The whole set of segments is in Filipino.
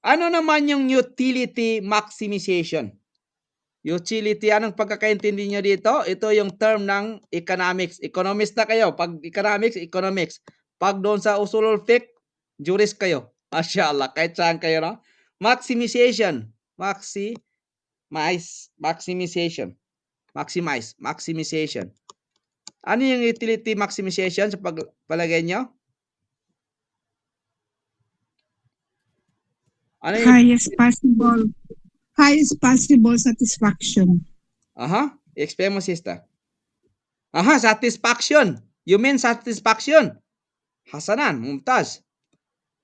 Ano naman yung utility maximization? Utility, anong pagkakaintindi nyo dito? Ito yung term ng economics. Economist na kayo. Pag economics, economics. Pag doon sa usulul fiqh, jurist kayo. Mashallah, kahit saan kayo, no? Maximization. Maximization. Maximization. Ano yung utility maximization sa palagay nyo? Ano yung highest possible satisfaction. Explain mo, sister. Satisfaction. You mean satisfaction? Hasanan, Mumtaz.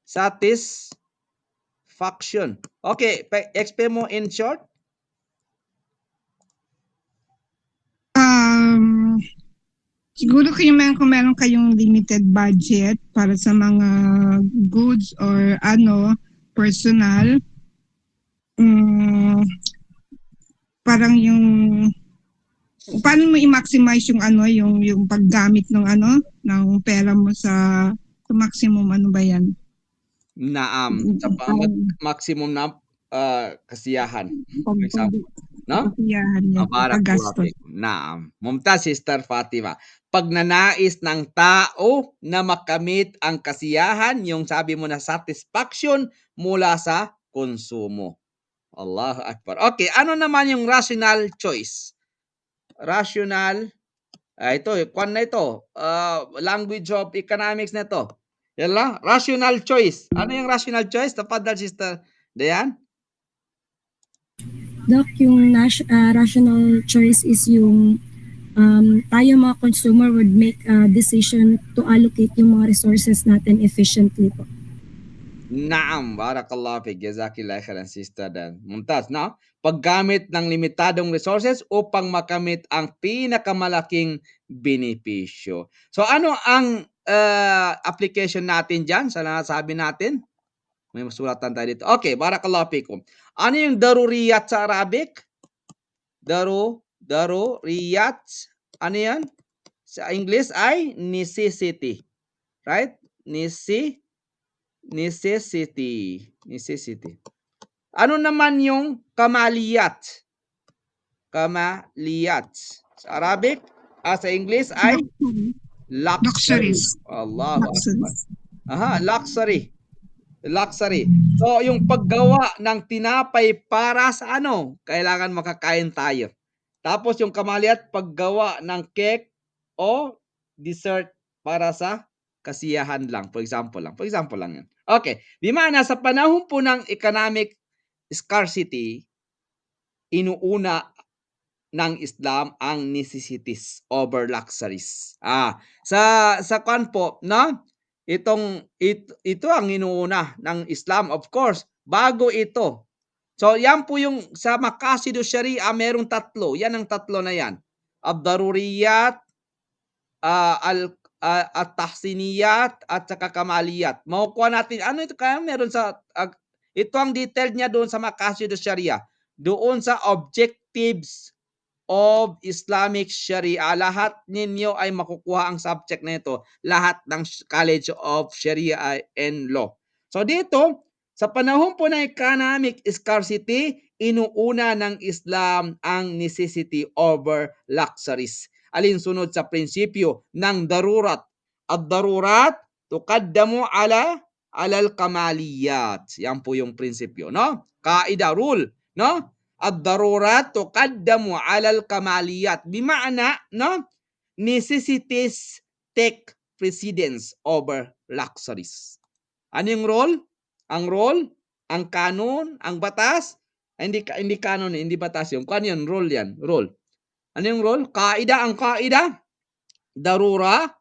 Satisfaction. Okay, explain mo in short. Siguro kung meron kayong limited budget para sa mga goods or personal, parang yung paano mo i-maximize yung paggamit ng pera mo sa maximum ba yan? Naam, sa maximum na kasiyahan. For example, no? Kasiyahan niya, paggastos. Naam. Mumtaz, Sister Fatima. Pag nanais ng tao na makamit ang kasiyahan, yung sabi mo na satisfaction mula sa konsumo. Allahu Akbar. Okay, ano naman yung rational choice? Rational, ito, kwan na ito, language of economics na ito. Yala, rational choice. Ano yung rational choice? Tapadal, Sister Dayan? Doc, yung rational choice is yung tayo mga consumer would make a decision to allocate yung mga resources natin efficiently po. Naam, barakallahu fiik, jazakillah khairan, Sister Dan. Mumtaz, no? Paggamit ng limitadong resources upang makamit ang pinakamalaking benepisyo. So ano ang application natin dyan sa nasabi natin? May masulatan tayo dito. Okay, barakallahu fiikum. Ano yung daruriyat sa Arabic? Daruriyat. Ano yan? Sa English ay necessity. Right? Necessity. Ano naman yung kamaliyat? Sa Arabic, sa English ay luxury. Allahu Akbar. Luxury. So, yung paggawa ng tinapay para sa ano? Kailangan makakain tayo. Tapos yung kamaliyat, paggawa ng cake o dessert para sa kasiyahan lang. For example lang yan. Okay. Di mana sa panahon po ng economic scarcity, inuuna ng Islam ang necessities over luxuries. Sa kwan po, no? Ito ang inuuna ng Islam, of course, bago ito. So, yan po yung sa Maqasidu Sharia, merong tatlo. Yan ang tatlo na yan. Ad-daruriyat, at-tahsiniyat, at saka kamaliyat. Makukuha natin, ano ito kaya meron sa, ito ang detail niya doon sa Maqasidu Sharia. Doon sa objectives of Islamic Sharia, lahat ninyo ay makukuha ang subject na ito, lahat ng College of Sharia and Law. So dito, sa panahon po ng economic scarcity, inuuna ng Islam ang necessity over luxuries. Alinsunod sa prinsipyo ng darurat. Ad-darurat tuqaddamu alal kamaliyat. Yan po yung prinsipyo, no? Kaida, rule, no? Ad-darurat tuqaddamu alal kamaliyat. Bima'ana, no? Necessities take precedence over luxuries. Ano yung role? Ang kanon, ang batas, hindi kanon, hindi batas yun. Kung ano yun? Role yan. Role. Ano yung role? Ang kaida, darurat,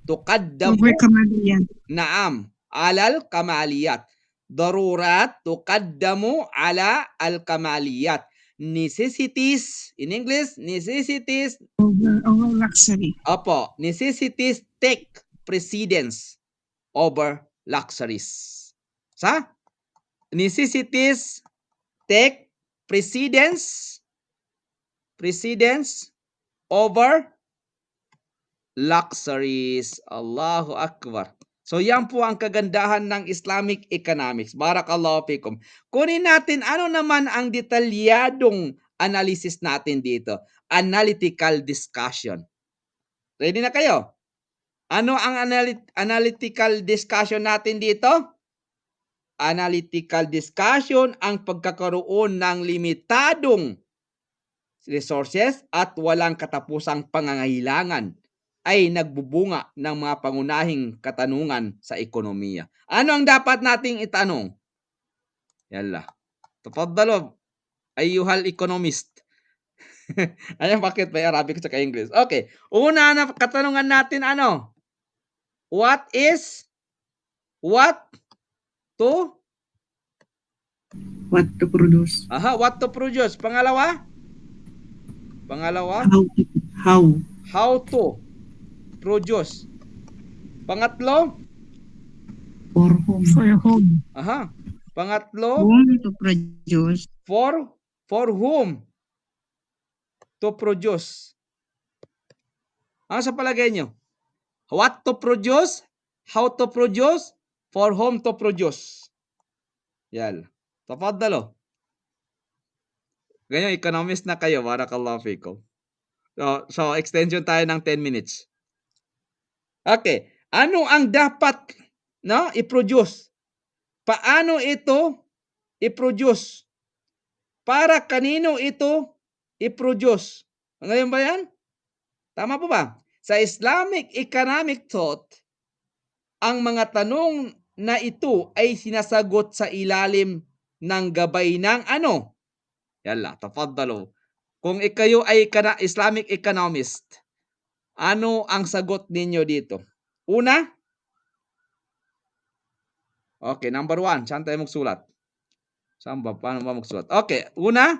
tuqaddamu, naam, alal kamaliyat. Darurat tuqaddamu ala al-kamaliyat. Necessities, in English, necessities over luxury. Opo, necessities take precedence over luxuries. Necessities take precedence over luxuries. Allahu Akbar. So yan po ang kagandahan ng Islamic economics. Barakallahu fikum. Kunin natin ano naman ang detalyadong analysis natin dito. Analytical discussion. Ready na kayo? Ano ang analytical discussion natin dito? Analytical discussion ang pagkakaroon ng limitadong resources at walang katapusang pangangailangan ay nagbubunga ng mga pangunahing katanungan sa ekonomiya. Ano ang dapat nating itanong? Yalla. Tafaddalo, ayyuhal economist. Ayan, bakit may Arabic sa English? Okay. Una na katanungan natin ano? What to produce? what to produce. Pangalawa? How to produce. Pangatlo? For whom? For home. Pangatlo? Whom to produce? For whom to produce. Ano sa palagay nyo? What to produce? How to produce? For whom to produce. Yan. Tafaddalo. Ganyan, economist na kayo. Barakallahu fikum. So extension tayo ng 10 minutes. Okay. Ano ang dapat i-produce? Paano ito i-produce? Para kanino ito i-produce? Ngayon ba yan? Tama po ba? Sa Islamic economic thought, ang mga tanong na ito ay sinasagot sa ilalim ng gabay ng ano? Yalla, tafaddalo. Kung ikayo ay Islamic economist, ano ang sagot ninyo dito? Una? Okay, number 1. Saan tayo magsulat? Saan ba? Paano ba magsulat? Okay, una,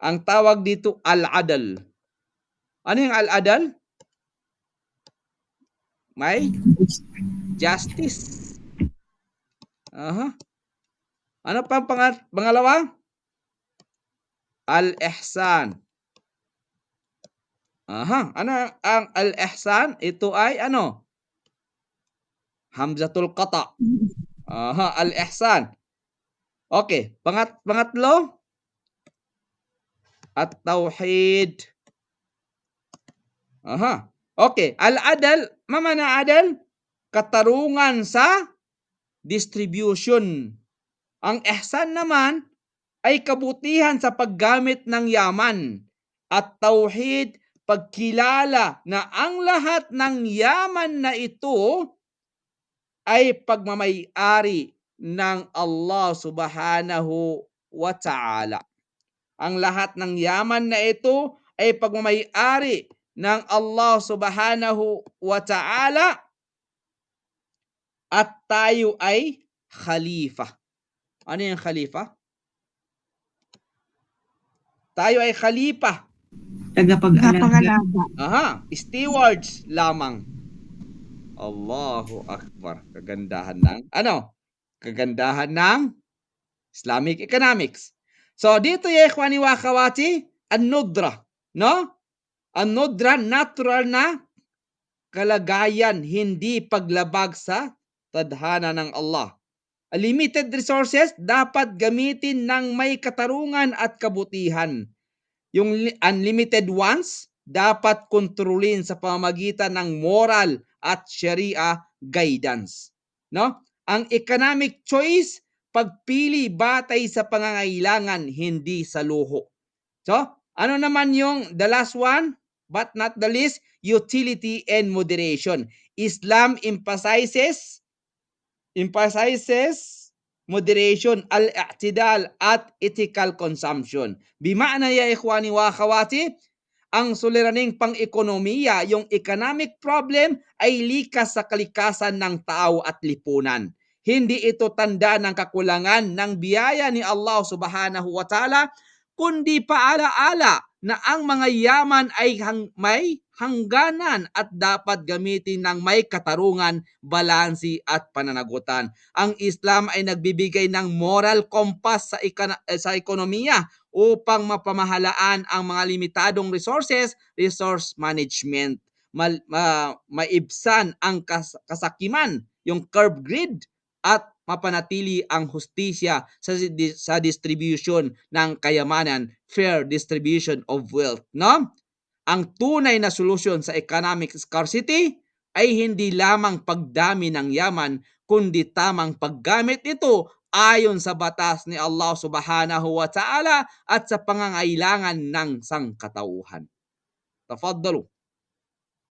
ang tawag dito al-adal. Ano yung al-adal? May justice. Ano pa pangalawa? Al-ihsan. Ano ang al-ihsan? Ito ay ano? Hamzatul qata. Al-ihsan. Okay, pangatlo? At-tauhid. Okay, al-adal, mamana adal? Katarungan sa distribution. Ang ihsan naman ay kabutihan sa paggamit ng yaman. At tauhid, pagkilala na ang lahat ng yaman na ito ay pagmamay-ari ng Allah subhanahu wa ta'ala. Ang lahat ng yaman na ito ay pagmamay-ari ng Allah subhanahu wa ta'ala at tayo ay khalifa. Ano yung khalifa? Tayo ay khalifa. Tagapag-alaga. Stewards lamang. Allahu Akbar. Kagandahan ng Islamic economics. So dito ya ikhwani wa akhawati, an-nudra, no? An-nudra, natural na kalagayan, hindi paglabag sa tadhana ng Allah. Limited resources dapat gamitin ng may katarungan at kabutihan. Yung unlimited ones dapat kontrolin sa pamamagitan ng moral at sharia guidance. No? Ang economic choice, pagpili batay sa pangangailangan, hindi sa luho. So, ano naman yung the last one, but not the least, utility and moderation. Islam emphasizes moderation, al-i'tidal at ethical consumption. Bima'na ya ikhwani wa akhawati, ang suliraning pang-ekonomiya, yung economic problem ay likas sa kalikasan ng tao at lipunan. Hindi ito tanda ng kakulangan ng biyaya ni Allah subhanahu wa ta'ala, kundi paalaala na ang mga yaman ay may hangganan at dapat gamitin ng may katarungan, balansi at pananagutan. Ang Islam ay nagbibigay ng moral compass sa ekonomiya upang mapamahalaan ang mga limitadong resources, resource management. Maibsan ang kasakiman, yung curve grid at mapanatili ang hustisya sa distribution ng kayamanan, fair distribution of wealth, no? Ang tunay na solusyon sa economic scarcity ay hindi lamang pagdami ng yaman, kundi tamang paggamit nito ayon sa batas ni Allah Subhanahu wa Ta'ala at sa pangangailangan ng sangkatauhan. Tafaddalu.